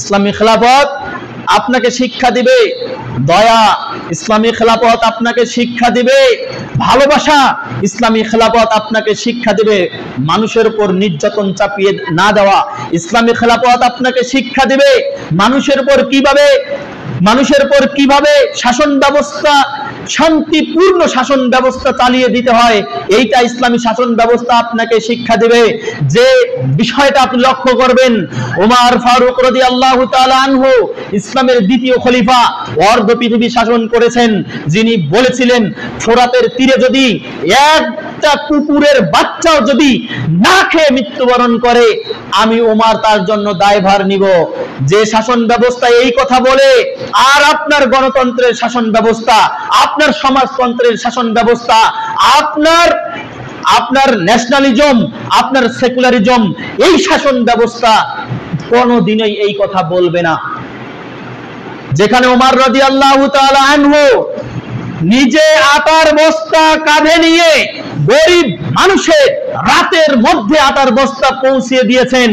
ইসলামী খেলাফত আপনাকে শিক্ষা দিবে দয়া, ইসলামী খেলাফত আপনাকে শিক্ষা দিবে ভালোবাসা, ইসলামী খেলাফত আপনাকে শিক্ষা দিবে মানুষের উপর নির্যাতন চাপিয়ে না দেওয়া, ইসলামী খেলাফত আপনাকে শিক্ষা দিবে মানুষের উপর কিভাবে শাসন ব্যবস্থা, শান্তিপূর্ণ শাসন ব্যবস্থা চালিয়ে দিতে হয়। এইটা ইসলামী শাসন ব্যবস্থা আপনাকে শিক্ষা দিবে। যে বিষয়টা আপনি লক্ষ্য করবেন, ওমর ফারুক রাদিয়াল্লাহু তাআলা আনহু ইসলামের দ্বিতীয় খলিফা, অর্ধ পৃথিবী শাসন করেছেন, যিনি বলেছিলেন ফোরাতের তীরে যদি একটা কুকুরের বাচ্চাও যদি না খেয়ে মৃত্যুবরণ করে, আমি ওমর তার জন্য দায়ভার নিব। যে শাসন ব্যবস্থা এই কথা বলে, আর আপনার গণতন্ত্রের শাসন ব্যবস্থা, আপনার সমাজতন্ত্রের শাসন ব্যবস্থা, আপনার ন্যাশনালিজম, আপনার সেকুলারিজম, এই শাসন ব্যবস্থা কোনদিনই এই কথা বলবে না। যেখানে ওমর রাদিয়াল্লাহু তাআলা আনহু নিজে আটার বস্তা কাঁধে নিয়ে গরিব মানুষের রাতের মধ্যে আটার বস্তা পৌঁছিয়ে দিয়েছেন,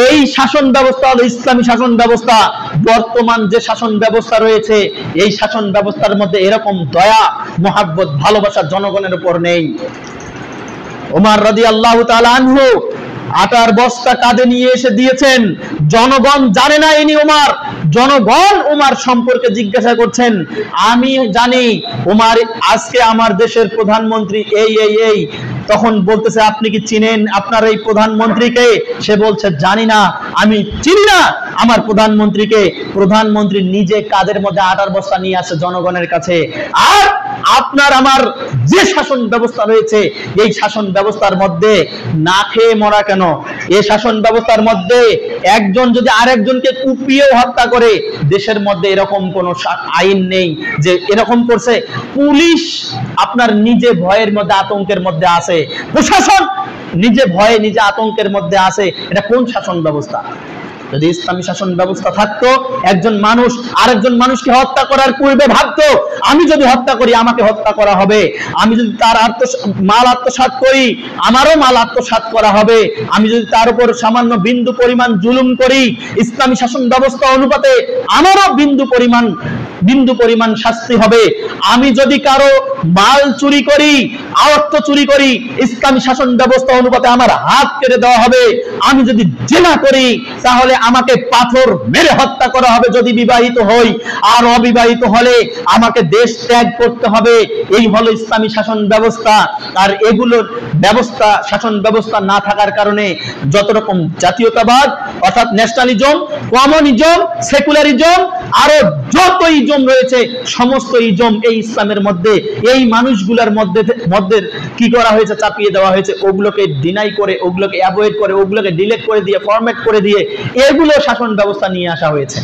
এই শাসন ব্যবস্থা হলো ইসলামী শাসন ব্যবস্থা। বর্তমান যে শাসন ব্যবস্থা রয়েছে, এই শাসন ব্যবস্থার মধ্যে এরকম দয়া, মহাব্বত, ভালোবাসা জনগণের উপর নেই। ওমর রাদিয়াল্লাহু তাআলা আনহু আটার বস্তা কাঁধে নিয়ে এসে দিয়েছেন, জনগণ জানে না ইনি ওমর, জনগণ ওমর সম্পর্কে জিজ্ঞাসা করছেন। আমি জানি ওমর আজকে আমার দেশের প্রধানমন্ত্রী এই, তখন বলতেছে আপনি কি চিনেন আপনার এই প্রধানমন্ত্রীকে? সে বলছে জানি না, আমি চিনি না আমার প্রধানমন্ত্রীকে। প্রধানমন্ত্রী নিজে কাঁধের মধ্যে আটার বস্তা নিয়ে আসে জনগণের কাছে। আর আপনার আমার যে শাসন ব্যবস্থা রয়েছে, এই শাসন ব্যবস্থার মধ্যে না খেয়ে মরা কেন? এই শাসন ব্যবস্থার মধ্যে একজন যদি আরেকজনকে কুপিয়েও হত্যা করে, দেশের মধ্যে এরকম কোন আইন নেই যে এরকম করছে। পুলিশ আপনার নিজে ভয়ের মধ্যে, আতঙ্কের মধ্যে আছে, প্রশাসন নিজে ভয়ে নিজে আতঙ্কের মধ্যে আছে। এটা কোন শাসন ব্যবস্থা? যদি ইসলামী শাসন ব্যবস্থা থাকতো, একজন মানুষ আরেকজন মানুষকে হত্যা করার পূর্বে ভাবতো আমি যদি হত্যা করি আমাকে হত্যা করা হবে, আমি যদি তার মাল আত্মসাৎ করি আমারও মাল আত্মসাৎ করা হবে, আমি যদি তার উপর সামান্য বিন্দু পরিমাণ জুলুম করি ইসলামী শাসন ব্যবস্থা অনুপাতে আমারও বিন্দু পরিমাণ শাস্তি হবে, আমি যদি কারো মাল চুরি করি, অর্থ চুরি করি, ইসলামী শাসন ব্যবস্থা অনুপাতে আমার হাত কেটে দেওয়া হবে, আমি যদি জিনা করি তাহলে আমাকে পাথর মেরে হত্যা করা হবে যদি বিবাহিত হই, আর অবিবাহিত হলে আমাকে দেশ ত্যাগ করতে হবে। এই হলো ইসলামী শাসন ব্যবস্থা। আর এগুলোর ব্যবস্থা, শাসন ব্যবস্থা না থাকার কারণে যত রকম জাতীয়তাবাদ অর্থাৎ ন্যাশনালিজম, কমিউনিজম, সেকুলারিজম, আরো যত ইজম রয়েছে সমস্ত ইজম এই ইসলামের মধ্যে, এই মানুষগুলোর মধ্যে কি করা হয়েছে? চাপিয়ে দেওয়া হয়েছে। ওগুলোকে ডিনাই করে, ওগুলোকে অ্যাভয়েড করে, ওগুলোকে ডিলিট করে দিয়ে, ফরম্যাট করে দিয়ে এগুলো শাসন ব্যবস্থা নিয়ে আসা হয়েছে।